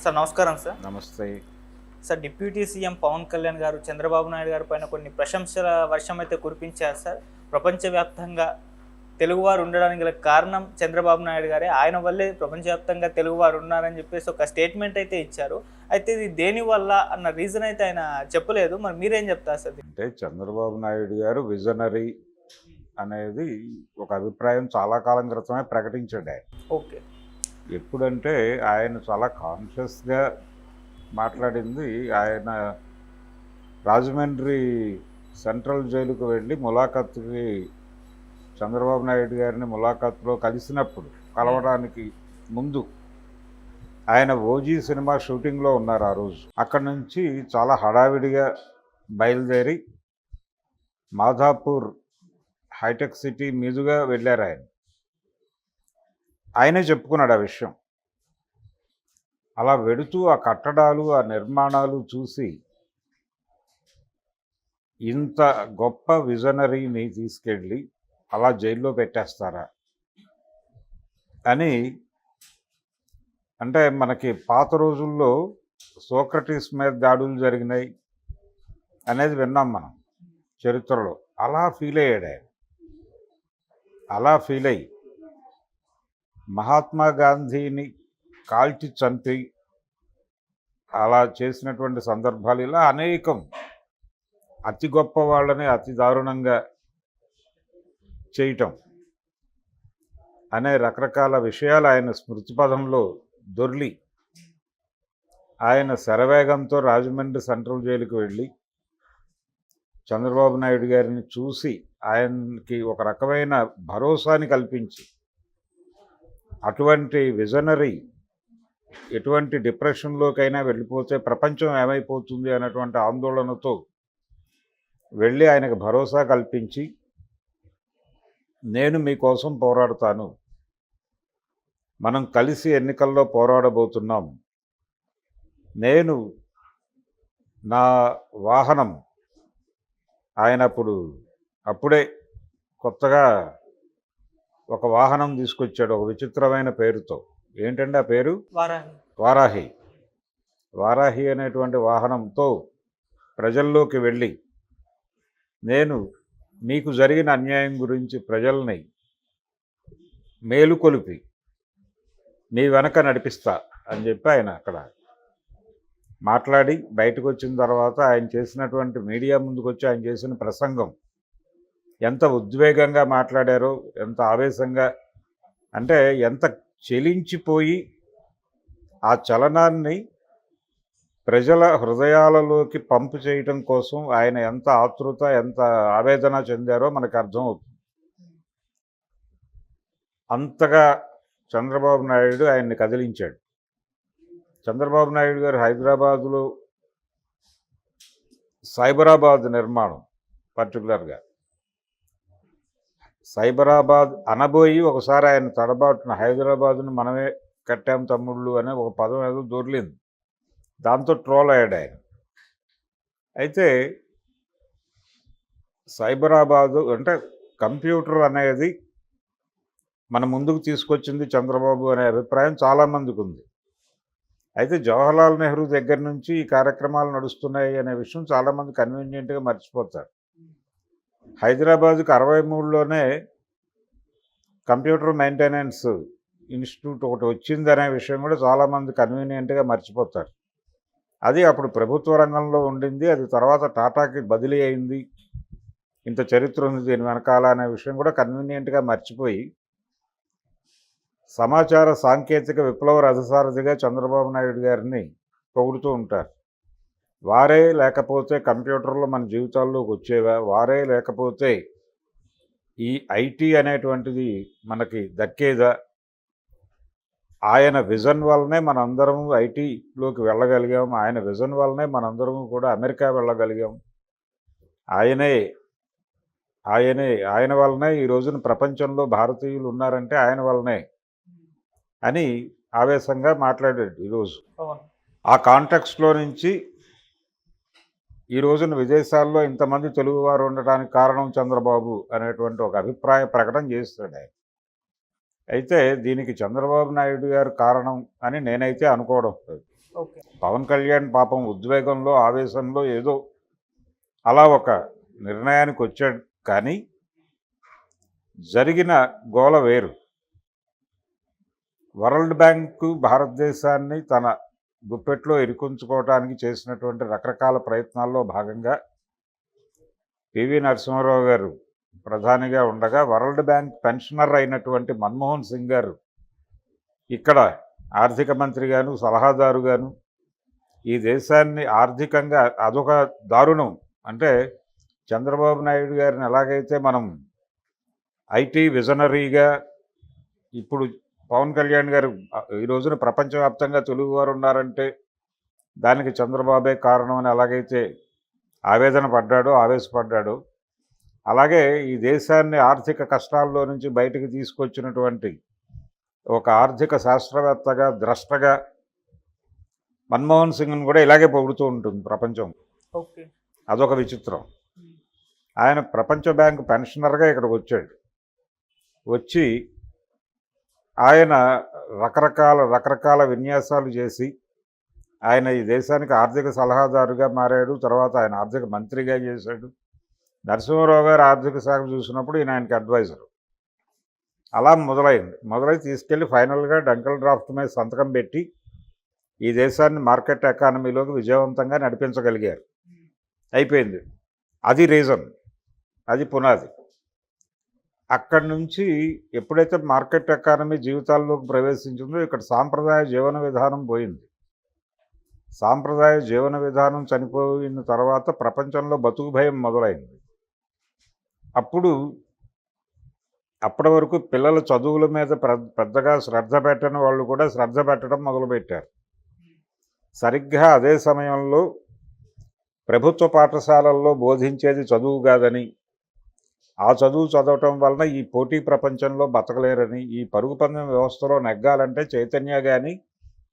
Sir నమస్కారం sir. నమస్తే. Sir deputy CM Pavan Kalyan గారు చంద్రబాబు నాయుడు గారి పైన కొన్ని ప్రశంసల వర్షం అయితే కురిపించారు సార్. ప్రపంచవ్యాప్తంగా తెలుగువారు ఉండడానికి గల కారణం చంద్రబాబు నాయుడు గారే. ఆయన వల్లే ప్రపంచవ్యాప్తంగా తెలుగువారు ఉన్నారని చెప్పేసి ఒక స్టేట్మెంట్ అయితే ఇచ్చారు. అయితే ఇది దేనివల్ల అన్న రీజన్ అయితే ఆయన చెప్పలేదు. మరి మీరేం చెప్తారు సార్? అంటే చంద్రబాబు నాయుడు గారు విజనరీ అనేది ఒక అభిప్రాయం చాలా కాలం క్రితమే ప్రకటించాడు ఆయన. ఓకే. ఎప్పుడంటే ఆయన చాలా కాన్షియస్గా మాట్లాడింది. ఆయన రాజమండ్రి సెంట్రల్ జైలుకు వెళ్ళి ములాఖత్తుకి చంద్రబాబు నాయుడు గారిని ములాఖత్తులో కలవడానికి ముందు ఆయన ఓజీ సినిమా షూటింగ్లో ఉన్నారు ఆ రోజు. అక్కడి నుంచి చాలా హడావిడిగా బయలుదేరి మాధాపూర్ హైటెక్ సిటీ మీదుగా వెళ్ళారు ఆయన. ఆయనే చెప్పుకున్నాడు ఆ విషయం. అలా వెడుతూ ఆ కట్టడాలు ఆ నిర్మాణాలు చూసి ఇంత గొప్ప విజనరీని తీసుకెళ్ళి అలా జైల్లో పెట్టేస్తారా అని, అంటే మనకి పాత రోజుల్లో సోక్రటీస్ మీద దాడులు జరిగినాయి అనేది విన్నాం మనం చరిత్రలో. అలా ఫీల్ అయ్యాడు ఆయన. అలా ఫీల్ అయ్యి మహాత్మా గాంధీని కాల్చి చంపి అలా చేసినటువంటి సందర్భాలు ఇలా అనేకం. అతి గొప్ప వాళ్ళని అతి దారుణంగా చేయటం అనే రకరకాల విషయాలు ఆయన స్మృతిపథంలో దొర్లి ఆయన శరవేగంతో రాజమండ్రి సెంట్రల్ జైలుకు వెళ్ళి చంద్రబాబు నాయుడు గారిని చూసి ఆయనకి ఒక రకమైన భరోసాని కల్పించి, అటువంటి విజనరీ ఎటువంటి డిప్రెషన్లోకైనా వెళ్ళిపోతే ప్రపంచం ఏమైపోతుంది అనేటువంటి ఆందోళనతో వెళ్ళి ఆయనకు భరోసా కల్పించి, నేను మీకోసం పోరాడుతాను, మనం కలిసి ఎన్నికల్లో పోరాడబోతున్నాం, నేను నా వాహనం, ఆయన అప్పుడే కొత్తగా ఒక వాహనం తీసుకొచ్చాడు ఒక విచిత్రమైన పేరుతో. ఏంటంటే ఆ పేరు వారాహి. వారాహి అనేటువంటి వాహనంతో ప్రజల్లోకి వెళ్ళి, నేను మీకు జరిగిన అన్యాయం గురించి ప్రజల్ని మేలుకొలిపి మీ వెనక నడిపిస్తా అని చెప్పి ఆయన అక్కడ మాట్లాడి బయటకు వచ్చిన తర్వాత ఆయన చేసినటువంటి మీడియా ముందుకు వచ్చి ఆయన చేసిన ప్రసంగం ఎంత ఉద్వేగంగా మాట్లాడారో, ఎంత ఆవేశంగా, అంటే ఎంత చెలించిపోయి ఆ చలనాన్ని ప్రజల హృదయాలలోకి పంపు చేయటం కోసం ఆయన ఎంత ఆతృత, ఎంత ఆవేదన చెందారో మనకు అర్థమవుతుంది. అంతగా చంద్రబాబు నాయుడు ఆయన్ని కదిలించాడు. చంద్రబాబు నాయుడు గారు హైదరాబాదులో సైబరాబాద్ నిర్మాణం, పర్టికులర్గా సైబరాబాద్ అనబోయి ఒకసారి ఆయన తడబాటున హైదరాబాదును మనమే కట్టాం తమ్ముళ్ళు అనే ఒక పదం ఏదో దొర్లింది. దాంతో ట్రోల్ అయ్యాడు ఆయన. అయితే సైబరాబాదు అంటే కంప్యూటర్ అనేది మన ముందుకు తీసుకొచ్చింది చంద్రబాబు అనే అభిప్రాయం చాలామందికి ఉంది. అయితే జవహర్లాల్ నెహ్రూ దగ్గర నుంచి ఈ కార్యక్రమాలు నడుస్తున్నాయి అనే విషయం చాలామంది కన్వీనియంట్గా మర్చిపోతారు. హైదరాబాద్కి 63లోనే కంప్యూటర్ మెయింటెనెన్స్ ఇన్స్టిట్యూట్ ఒకటి వచ్చిందనే విషయం కూడా చాలామంది కన్వీనియంట్గా మర్చిపోతారు. అది అప్పుడు ప్రభుత్వ రంగంలో ఉండింది, అది తర్వాత టాటాకి బదిలీ అయింది, ఇంత చరిత్ర ఉంది దీని వెనకాల అనే విషయం కూడా కన్వీనియంట్గా మర్చిపోయి సమాచార సాంకేతిక విప్లవ రథసారథిగా చంద్రబాబు నాయుడు గారిని పొగుడుతూ ఉంటారు. వారే లేకపోతే కంప్యూటర్లు మన జీవితాల్లోకి వచ్చేవా, వారే లేకపోతే ఈ ఐటీ అనేటువంటిది మనకి దక్కేదా, ఆయన విజన్ వల్లనే మనందరము ఐటీలోకి వెళ్ళగలిగాం, ఆయన విజన్ వల్లనే మనందరము కూడా అమెరికా వెళ్ళగలిగాం, ఆయన వల్లనే ఈ రోజున ప్రపంచంలో భారతీయులు ఉన్నారంటే ఆయన వల్లనే అని ఆవేశంగా మాట్లాడాడు ఈరోజు. ఆ కాంటెక్స్ట్లో నుంచి ఈ రోజున విదేశాల్లో ఇంతమంది తెలుగువారు ఉండటానికి కారణం చంద్రబాబు అనేటువంటి ఒక అభిప్రాయ ప్రకటన చేస్తాడు ఆయన. అయితే దీనికి చంద్రబాబు నాయుడు గారు కారణం అని నేనైతే అనుకోవడం లేదు. ఓకే. పవన్ కళ్యాణ్ పాపం ఉద్వేగంలో ఆవేశంలో ఏదో అలా ఒక నిర్ణయానికి వచ్చాడు, కానీ జరిగిన గోల వేరు. వరల్డ్ బ్యాంకు భారతదేశాన్ని తన గుప్పెట్లో ఇరుకుంచుకోవడానికి చేసినటువంటి రకరకాల ప్రయత్నాల్లో భాగంగా పివి నరసింహారావు గారు ప్రధానిగా ఉండగా వరల్డ్ బ్యాంక్ పెన్షనర్ అయినటువంటి మన్మోహన్ సింగ్ గారు ఇక్కడ ఆర్థిక మంత్రిగాను సలహాదారుగాను ఈ దేశాన్ని ఆర్థికంగా అదొక దారుణం. అంటే చంద్రబాబు నాయుడు గారిని ఎలాగైతే మనం ఐటీ విజనరీగా, ఇప్పుడు పవన్ కళ్యాణ్ గారు ఈ రోజున ప్రపంచవ్యాప్తంగా తెలుగువారు ఉన్నారంటే దానికి చంద్రబాబే కారణం అని ఎలాగైతే ఆవేదన పడ్డాడో, ఆవేశపడ్డాడో, అలాగే ఈ దేశాన్ని ఆర్థిక కష్టాల్లో నుంచి బయటకు తీసుకొచ్చినటువంటి ఒక ఆర్థిక శాస్త్రవేత్తగా, ద్రష్టగా మన్మోహన్ సింగ్ని కూడా ఇలాగే పొగుడుతూ ఉంటుంది ప్రపంచం. ఓకే. అదొక విచిత్రం. ఆయన ప్రపంచ బ్యాంకు పెన్షనర్గా ఇక్కడికి వచ్చాడు. వచ్చి ఆయన రకరకాల విన్యాసాలు చేసి ఆయన ఈ దేశానికి ఆర్థిక సలహాదారుగా మారాడు. తర్వాత ఆయన ఆర్థిక మంత్రిగా చేశాడు. నరసింహారావు గారు ఆర్థిక శాఖ చూసినప్పుడు ఈయన ఆయనకి అడ్వైజరు. అలా మొదలై తీసుకెళ్ళి ఫైనల్గా డంకల్ డ్రాఫ్ట్ మీద సంతకం పెట్టి ఈ దేశాన్ని మార్కెట్ ఎకానమీలోకి విజయవంతంగా నడిపించగలిగారు. అయిపోయింది. అది రీజన్, అది పునాది. అక్కడి నుంచి ఎప్పుడైతే మార్కెట్ ఎకానమీ జీవితాల్లోకి ప్రవేశించిందో ఇక్కడ సాంప్రదాయ జీవన విధానం పోయింది. సాంప్రదాయ జీవన విధానం చనిపోయిన తర్వాత ప్రపంచంలో బతుకు భయం మొదలైంది. అప్పటి వరకు పిల్లల చదువుల మీద పెద్దగా శ్రద్ధ పెట్టని వాళ్ళు కూడా శ్రద్ధ పెట్టడం మొదలుపెట్టారు. సరిగ్గా అదే సమయంలో ప్రభుత్వ పాఠశాలల్లో బోధించేది చదువు కాదని, ఆ చదువు చదవటం వలన ఈ పోటీ ప్రపంచంలో బతకలేరని, ఈ పరుగు పందెం వ్యవస్థలో నెగ్గాలంటే చైతన్య కానీ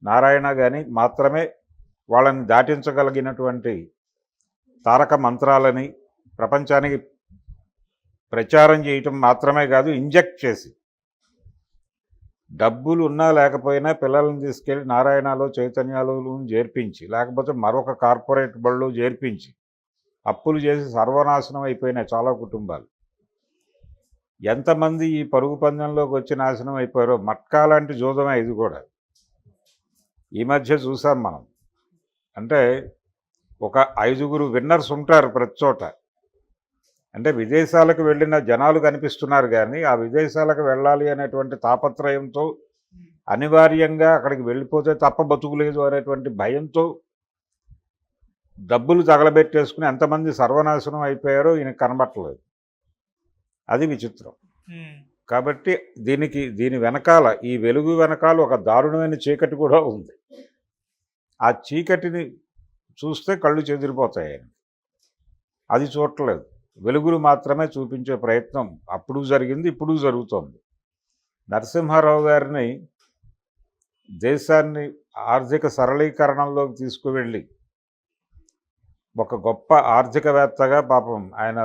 నారాయణ కానీ మాత్రమే వాళ్ళని దాటించగలిగినటువంటి తారక మంత్రాలని ప్రపంచానికి ప్రచారం చేయటం మాత్రమే కాదు, ఇంజెక్ట్ చేసి డబ్బులు ఉన్నా లేకపోయినా పిల్లల్ని తీసుకెళ్ళి నారాయణలో చైతన్యాలు చేర్పించి, లేకపోతే మరొక కార్పొరేట్ బళ్ళు చేర్పించి అప్పులు చేసి సర్వనాశనం అయిపోయినాయి చాలా కుటుంబాలు. ఎంతమంది ఈ పరుగు పందెంలోకి వచ్చి నాశనం అయిపోయారో. మట్కా లాంటి జూదమే ఇది కూడా. ఈ మధ్య చూసాం మనం. అంటే ఒక 5గురు విన్నర్స్ ఉంటారు ప్రతి చోట. అంటే విదేశాలకు వెళ్ళిన జనాలు కనిపిస్తున్నారు, కానీ ఆ విదేశాలకు వెళ్ళాలి అనేటువంటి తాపత్రయంతో అనివార్యంగా అక్కడికి వెళ్ళిపోతే తప్ప బతుకులేదు అనేటువంటి భయంతో డబ్బులు తగలబెట్టేసుకుని ఎంతమంది సర్వనాశనం అయిపోయారో ఈయన కనబట్టలేదు. అది విచిత్రం. కాబట్టి దీని వెనకాల, ఈ వెలుగు వెనకాల ఒక దారుణమైన చీకటి కూడా ఉంది. ఆ చీకటిని చూస్తే కళ్ళు చెదిరిపోతాయి. అది చూడట్లేదు. వెలుగులు మాత్రమే చూపించే ప్రయత్నం అప్పుడు జరిగింది, ఇప్పుడు జరుగుతోంది. నరసింహారావు గారిని దేశాన్ని ఆర్థిక సరళీకరణంలోకి తీసుకువెళ్ళి ఒక గొప్ప ఆర్థికవేత్తగా, పాపం ఆయన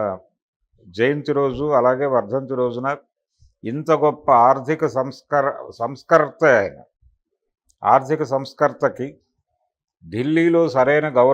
జయంతి రోజు అలాగే వర్ధంతి రోజున ఇంత గొప్ప ఆర్థిక సంస్కర్త ఆయన. ఆర్థిక సంస్కర్తకి ఢిల్లీలో సరైన